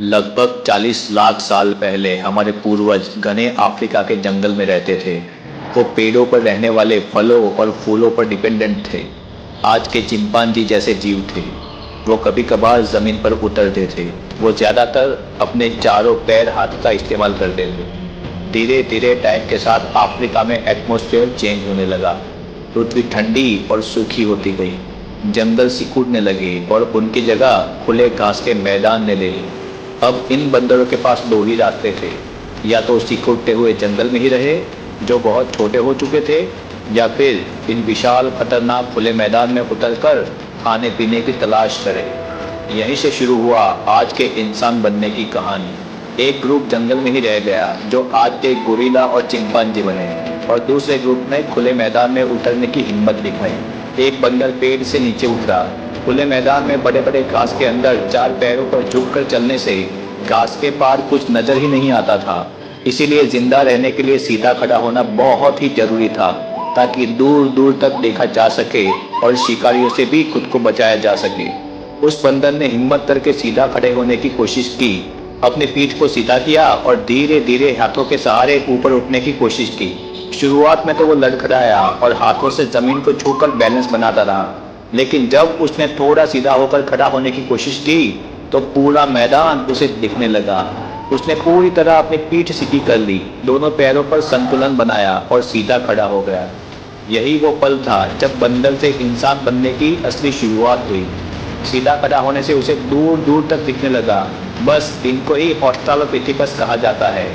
लगभग 40 लाख साल पहले हमारे पूर्वज घने अफ्रीका के जंगल में रहते थे। वो पेड़ों पर रहने वाले फलों और फूलों पर डिपेंडेंट थे। आज के चिंपांजी जैसे जीव थे। वो कभी कभार ज़मीन पर उतरते थे। वो ज़्यादातर अपने चारों पैर हाथ का इस्तेमाल करते थे। धीरे धीरे टाइम के साथ अफ्रीका में एटमॉस्फेयर चेंज होने लगा। पृथ्वी ठंडी और सूखी होती गई। जंगल सिकुड़ने लगे और उनकी जगह खुले घास के मैदान ने ले ली। अब इन बंदरों के पास दो ही रास्ते थे, या तो सिकुड़ते हुए जंगल में ही रहे जो बहुत छोटे हो चुके थे, या फिर इन विशाल खतरनाक खुले मैदान में उतरकर खाने पीने की तलाश करें। यहीं से शुरू हुआ आज के इंसान बनने की कहानी। एक ग्रुप जंगल में ही रह गया जो आज के गोरिल्ला और चिंपांजी बने, और दूसरे ग्रुप ने खुले मैदान में उतरने की हिम्मत दिखाई। एक बंदर पेड़ से नीचे उतरा। खुले मैदान में बड़े बड़े घास के अंदर चार पैरों पर झुककर चलने से घास के पार कुछ नजर ही नहीं आता था। इसीलिए जिंदा रहने के लिए सीधा खड़ा होना बहुत ही जरूरी था, ताकि दूर दूर तक देखा जा सके और शिकारियों से भी खुद को बचाया जा सके। उस बंदर ने हिम्मत करके सीधा खड़े होने की कोशिश की, अपनी पीठ को सीधा किया और धीरे धीरे हाथों के सहारे ऊपर उठने की कोशिश की। शुरुआत में तो वो लड़खड़ाया और हाथों से जमीन को छूकर बैलेंस बनाता रहा, लेकिन जब उसने थोड़ा सीधा होकर खड़ा होने की कोशिश की तो पूरा मैदान उसे दिखने लगा। उसने पूरी तरह अपनी पीठ सीधी कर ली, दोनों पैरों पर संतुलन बनाया और सीधा खड़ा हो गया। यही वो पल था जब बंदर से इंसान बनने की असली शुरुआत हुई। सीधा खड़ा होने से उसे दूर दूर तक दिखने लगा। बस इनको ही ऑस्ट्रालोपिथेकस कहा जाता है।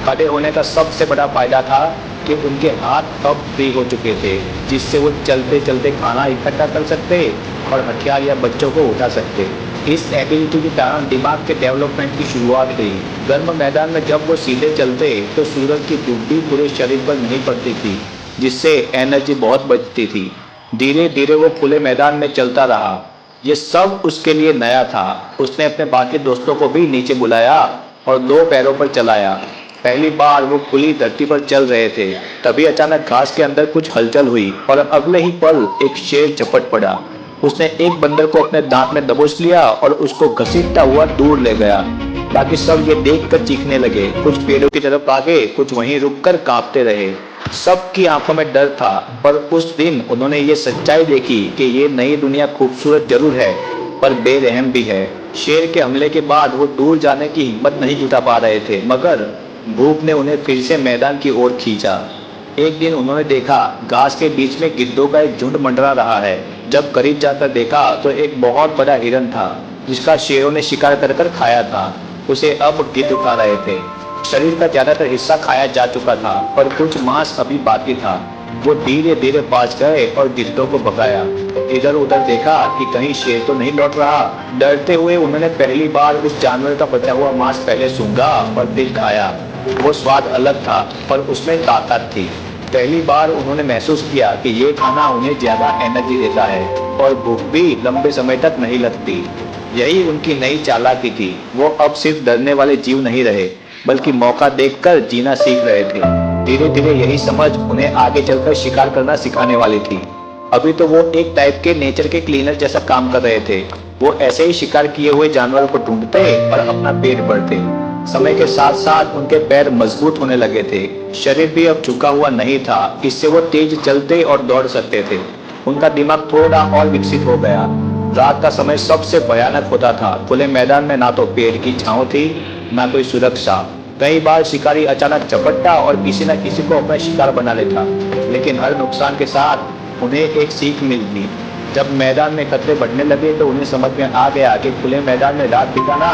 खड़े होने का सबसे बड़ा फायदा था कि उनके हाथ अब फ्री हो चुके थे, जिससे वो चलते चलते खाना इकट्ठा कर सकते और हथियार या बच्चों को उठा सकते। इस एबिलिटी के कारण दिमाग के डेवलपमेंट की शुरुआत हुई। गर्म मैदान में जब वो सीधे चलते तो सूरज की धूप भी पूरे शरीर पर नहीं पड़ती थी, जिससे एनर्जी बहुत बचती थी। धीरे धीरे वो खुले मैदान में चलता रहा। ये सब उसके लिए नया था। उसने अपने बाकी दोस्तों को भी नीचे बुलाया और दो पैरों पर चलाया। पहली बार वो खुली धरती पर चल रहे थे, तभी अचानक घास के अंदर कुछ हलचल हुई और अगले ही पल एक शेर झपट पड़ा। उसने एक बंदर को अपने दांत में दबोच लिया और उसको घसीटता हुआ दूर ले गया। बाकी सब ये देखकर चीखने लगे। कुछ पेड़ों की तरफ भागे, कुछ वहीं रुककर कांपते रहे। सबकी आंखों में डर था, पर उस दिन उन्होंने ये सच्चाई देखी कि ये नई दुनिया खूबसूरत जरूर है, पर बेरहम भी है। शेर के हमले के बाद वो दूर जाने की हिम्मत नहीं जुटा पा रहे थे, मगर भूख ने उन्हें फिर से मैदान की ओर खींचा। एक दिन उन्होंने देखा घास के बीच में गिद्धों का एक झुंड मंडरा रहा है। जब करीब जाकर देखा तो एक बहुत बड़ा हिरन था, जिसका शेरों ने शिकार कर कर खाया था। उसे अब गिद्ध खा रहे थे। शरीर का ज्यादातर हिस्सा खाया जा चुका था, पर कुछ मांस अभी बाकी था। वो धीरे धीरे पास गए और गिद्धों को भगाया। इधर उधर देखा कि कहीं शेर तो नहीं लौट रहा। डरते हुए उन्होंने पहली बार उस जानवर का बचा हुआ मांस पहले सूंघा और फिर खाया। वो स्वाद अलग था, पर उसमें ताकत थी। पहली बार उन्होंने महसूस किया कि ये खाना उन्हें ज्यादा एनर्जी देता है और भूख भी लंबे समय तक नहीं लगती। यही उनकी नई चालाकी थी। वो अब सिर्फ डरने वाले जीव नहीं रहे, बल्कि मौका देखकर जीना सीख रहे थे। धीरे धीरे यही समझ उन्हें आगे चलकर शिकार करना सिखाने वाली थी। अभी तो वो एक टाइप के नेचर के क्लीनर जैसा काम कर रहे थे। वो ऐसे ही शिकार किए हुए जानवरों को ढूंढते और अपना पेट भरते। समय के साथ साथ उनके पैर मजबूत होने लगे थे। शरीर भी अब झुका हुआ नहीं था, इससे वो तेज चलते और दौड़ सकते थे। उनका दिमाग थोड़ा और विकसित हो गया। रात का समय सबसे भयानक होता था। खुले मैदान में ना तो पेड़ की छांव थी, ना कोई सुरक्षा। कई बार शिकारी अचानक झपटता और किसी न किसी को अपना शिकार बना लेता, लेकिन हर नुकसान के साथ उन्हें एक सीख मिलती। जब मैदान में खतरे बढ़ने लगे तो उन्हें समझ में आ गया कि खुले मैदान में रात बिताना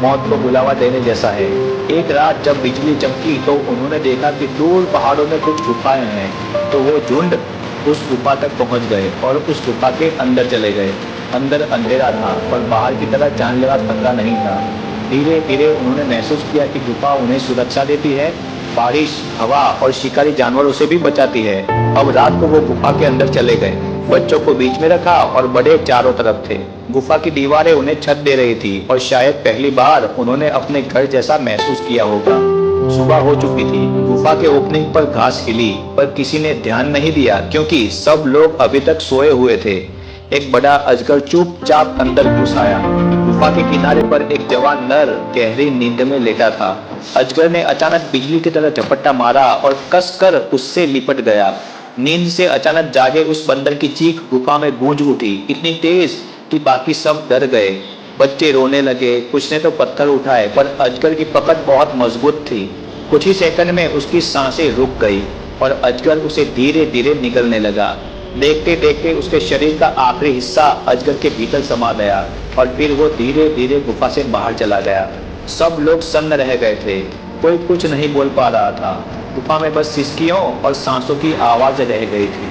मौत को बुलावा देने जैसा है। एक रात जब बिजली चमकी तो उन्होंने देखा कि दूर पहाड़ों में कुछ गुफाएं हैं। तो वो झुंड उस गुफा तक पहुंच गए और उस गुफा के अंदर चले गए। अंदर अंधेरा था, पर बाहर की तरह जानलेवा खतरा नहीं था। धीरे धीरे उन्होंने महसूस किया कि गुफा उन्हें सुरक्षा देती है, बारिश, हवा और शिकारी जानवरों से भी बचाती है। अब रात को वो गुफा के अंदर चले गए। बच्चों को बीच में रखा और बड़े चारों तरफ थे। गुफा की दीवारें उन्हें छत दे रही थी और शायद पहली बार उन्होंने अपने घर जैसा महसूस किया होगा। सुबह हो चुकी थी। गुफा के ओपनिंग पर घास हिली, पर किसी ने ध्यान नहीं दिया क्योंकि सब लोग अभी तक सोए हुए थे। एक बड़ा अजगर चुपचाप अंदर घुस आया। गुफा के किनारे पर एक जवान नर गहरी नींद में लेटा था। अजगर ने अचानक बिजली की तरह झपट्टा मारा और कसकर उससे लिपट गया। नींद से अचानक जागे उस बंदर की चीख गुफा में गूंज उठी, इतनी तेज कि बाकी सब डर गए। बच्चे रोने लगे, कुछ ने तो पत्थर उठाए, पर अजगर की पकड़ बहुत मजबूत थी। कुछ ही सेकंड में उसकी सांसें रुक गई और अजगर उसे धीरे धीरे निगलने लगा। देखते देखते उसके शरीर का आखिरी हिस्सा अजगर के भीतर समा गया और फिर वो धीरे धीरे गुफा से बाहर चला गया। सब लोग सन्न रह गए थे, कोई कुछ नहीं बोल पा रहा था। गुफा में बस सिसकियों और सांसों की आवाज रह गई थी।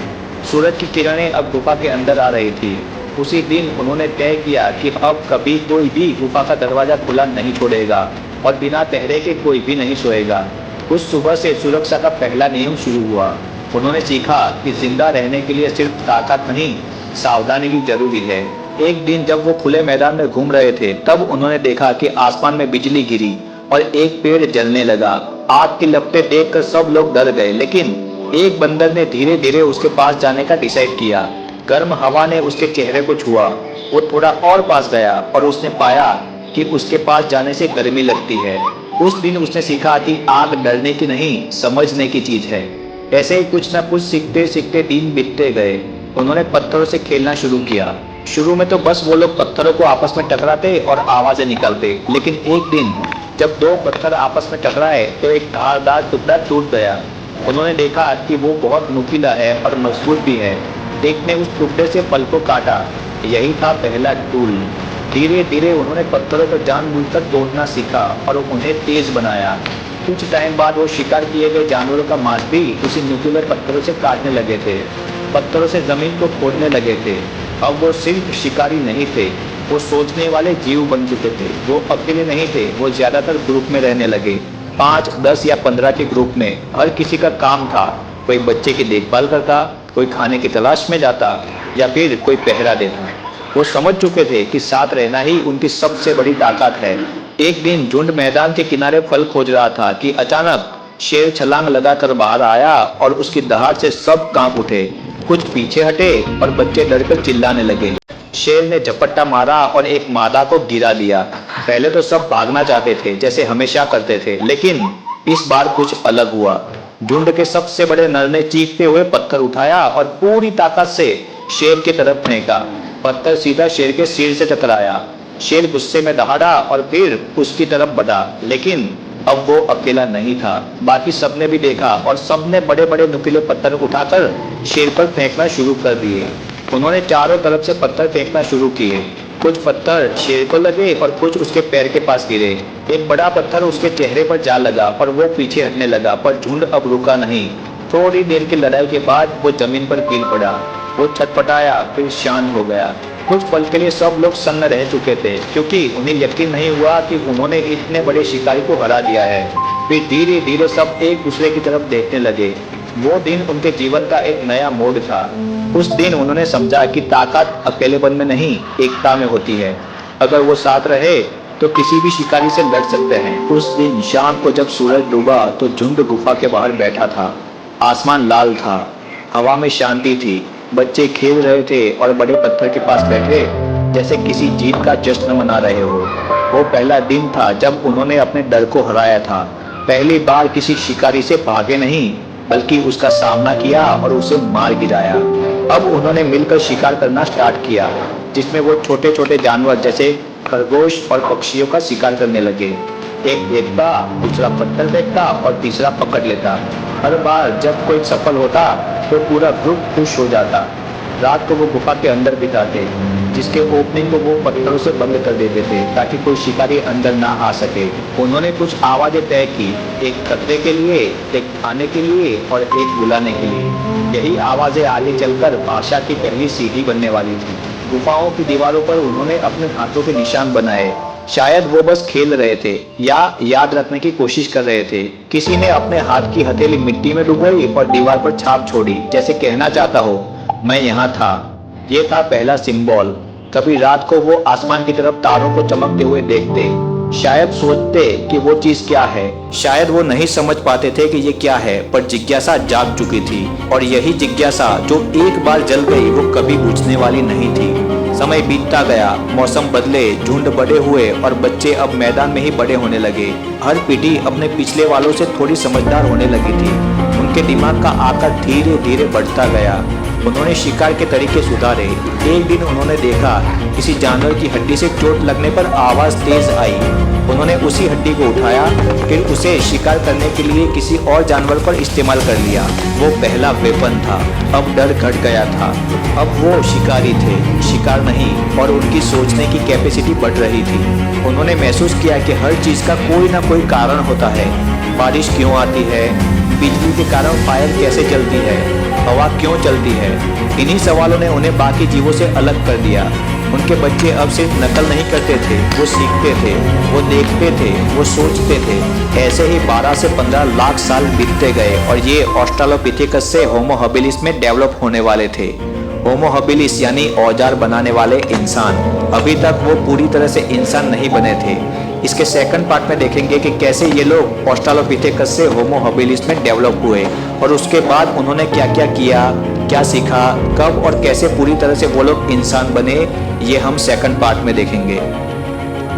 सूरज की किरणें अब गुफा के अंदर आ रही थी। उसी दिन उन्होंने तय किया कि अब कभी कोई भी गुफा का दरवाजा खुला नहीं छोड़ेगा और बिना पहरे के कोई भी नहीं सोएगा। उस सुबह से सुरक्षा का पहला नियम शुरू हुआ। उन्होंने सीखा कि जिंदा रहने के लिए सिर्फ ताकत नहीं, सावधानी भी जरूरी है। एक दिन जब वो खुले मैदान में घूम रहे थे, तब उन्होंने देखा कि आसमान में बिजली गिरी और एक पेड़ जलने लगा। आग की लपटें देखकर सब लोग डर गए, लेकिन एक बंदर ने धीरे धीरे उसके पास जाने का डिसाइड किया। गर्म हवा ने उसके चेहरे को छुआ। वो थोड़ा और पास गया और उसने पाया कि उसके पास जाने से गर्मी लगती है। उस दिन उसने सीखा कि आग डरने की नहीं, समझने की चीज है। ऐसे ही कुछ न कुछ सीखते सीखते दिन बीतते गए। उन्होंने पत्थरों से खेलना शुरू किया। शुरू में तो बस वो लोग पत्थरों को आपस में टकराते और आवाजें निकालते, लेकिन एक दिन जब दो पत्थर आपस में टकराए तो एक धारदार टुकड़ा टूट गया। उन्होंने देखा कि वो बहुत नुकीला है और मजबूत भी है। टेक ने उस टुकड़े से पल को काटा। यही था पहला टूल। धीरे धीरे उन्होंने पत्थरों को जानबूझकर तोड़ना सीखा और उन्हें तेज बनाया। कुछ टाइम बाद वो शिकार किए गए जानवरों का मांस भी उसी नुकीले पत्थरों से काटने लगे थे। पत्थरों से जमीन को खोदने लगे थे। अब वो सिर्फ शिकारी नहीं थे, वो सोचने वाले जीव बन चुके थे। वो अकेले नहीं थे, वो ज्यादातर ग्रुप में रहने लगे। 5, 10 या 15 के ग्रुप में हर किसी का काम था। कोई बच्चे की देखभाल करता, कोई खाने की तलाश में जाता या फिर कोई पहरा देता। वो समझ चुके थे कि साथ रहना ही उनकी सबसे बड़ी ताकत है। एक दिन झुंड मैदान के किनारे फल खोज रहा था कि अचानक शेर छलांग लगाकर बाहर आया और उसकी दहाड़ से सब कांप उठे। कुछ पीछे हटे और बच्चे डरकर चिल्लाने लगे। शेर ने झपट्टा मारा और एक मादा को गिरा दिया। पहले तो सब भागना चाहते थे, जैसे हमेशा करते थे, लेकिन इस बार कुछ अलग हुआ। झुंड के सबसे बड़े नर ने चीखते हुए पत्थर उठाया और पूरी ताकत से शेर की तरफ फेंका। पत्थर सीधा शेर के सिर से टकराया। शेर गुस्से में दहाड़ा और फिर उसकी तरफ बढ़ा, लेकिन अब वो अकेला नहीं था। बाकी सबने भी देखा और सबने बड़े बड़े नुकीले पत्थर उठाकर शेर पर फेंकना शुरू कर दिए। उन्होंने चारों तरफ से पत्थर फेंकना शुरू किए। कुछ पत्थर शेर को लगे और कुछ उसके पैर के पास गिरे। एक बड़ा पत्थर उसके चेहरे पर जा लगा और वो पीछे हटने लगा, पर झुंड अब रुका नहीं। थोड़ी देर की लड़ाई के बाद वो जमीन पर गिर पड़ा। वो छटपटाया, फिर शांत हो गया। कुछ पल के लिए सब लोग सन्न रह चुके थे, क्योंकि उन्हें यकीन नहीं हुआ कि उन्होंने इतने बड़े शिकारी को हरा दिया है। फिर धीरे धीरे सब एक दूसरे की तरफ देखने लगे। वो दिन उनके जीवन का एक नया मोड़ था। उस दिन उन्होंने समझा कि ताकत अकेलेपन में नहीं, एकता में होती है। अगर वो साथ रहे तो किसी भी शिकारी से लड़ सकते हैं। उस दिन शाम को जब सूरज डूबा तो झुंड गुफा के बाहर बैठा था। आसमान लाल था, हवा में शांति थी। बच्चे खेल रहे थे और बड़े पत्थर के पास बैठे जैसे किसी जीत का जश्न मना रहे हो। वो पहला दिन था जब उन्होंने अपने डर को हराया था। पहली बार किसी शिकारी से भागे नहीं, बल्कि उसका सामना किया और उसे मार गिराया। अब उन्होंने मिलकर शिकार करना स्टार्ट किया, जिसमें वो छोटे छोटे जानवर जैसे खरगोश और पक्षियों का शिकार करने लगे। एक देखता, दूसरा पत्थर देखता और तीसरा पकड़ लेता। हर बार जब कोई सफल होता तो पूरा ग्रुप खुश हो जाता। रात को वो गुफा के अंदर बिताते, जिसके ओपनिंग को वो पत्थरों से बंद कर देते थे ताकि कोई शिकारी अंदर ना आ सके। उन्होंने कुछ आवाजें तय की, एक खतरे के लिए, एक खाने के लिए और एक बुलाने के लिए। यही आवाजें आगे चलकर भाषा की पहली सीढ़ी बनने वाली थी। गुफाओं की दीवारों पर उन्होंने अपने हाथों के निशान बनाए। शायद वो बस खेल रहे थे या याद रखने की कोशिश कर रहे थे। किसी ने अपने हाथ की हथेली मिट्टी में डुबोई और दीवार पर छाप छोड़ी, जैसे कहना चाहता हो, मैं यहाँ था। ये था पहला सिंबल। कभी रात को वो आसमान की तरफ तारों को चमकते हुए देखते, शायद सोचते कि वो चीज क्या है। शायद वो नहीं समझ पाते थे कि ये क्या है, पर जिज्ञासा जाग चुकी थी। और यही जिज्ञासा जो एक बार जल गई वो कभी बुझने वाली नहीं थी। समय बीतता गया, मौसम बदले, झुंड बड़े हुए और बच्चे अब मैदान में ही बड़े होने लगे। हर पीढ़ी अपने पिछले वालों से थोड़ी समझदार होने लगी थी। उनके दिमाग का आकार धीरे धीरे बढ़ता गया। उन्होंने शिकार के तरीके सुधारे। एक दिन उन्होंने देखा किसी जानवर की हड्डी से चोट लगने पर आवाज़ तेज आई। उन्होंने उसी हड्डी को उठाया, फिर उसे शिकार करने के लिए किसी और जानवर पर इस्तेमाल कर लिया। वो पहला वेपन था। अब डर घट गया था। अब वो शिकारी थे, शिकार नहीं, और उनकी सोचने की कैपेसिटी बढ़ रही थी। उन्होंने महसूस किया कि हर चीज़ का कोई ना कोई कारण होता है। बारिश क्यों आती है? बिजली के कारण फायर कैसे जलती है? हवा क्यों चलती है? इन्हीं सवालों ने उन्हें बाकी जीवों से अलग कर दिया। उनके बच्चे अब सिर्फ नकल नहीं करते थे, वो सीखते थे, वो देखते थे, वो सोचते थे। ऐसे ही 12 से 15 लाख साल बीतते गए और ये ऑस्ट्रालोपिथेकस से होमो हैबिलिस में डेवलप होने वाले थे। होमो हैबिलिस यानी औजार बनाने वाले इंसान। अभी तक वो पूरी तरह से इंसान नहीं बने थे। इसके सेकंड पार्ट में देखेंगे कि कैसे ये लोग ऑस्ट्रालोपिथेकस से होमो हैबिलिस में डेवलप हुए और उसके बाद उन्होंने क्या क्या किया, क्या सीखा, कब और कैसे पूरी तरह से वो लोग इंसान बने, ये हम सेकंड पार्ट में देखेंगे।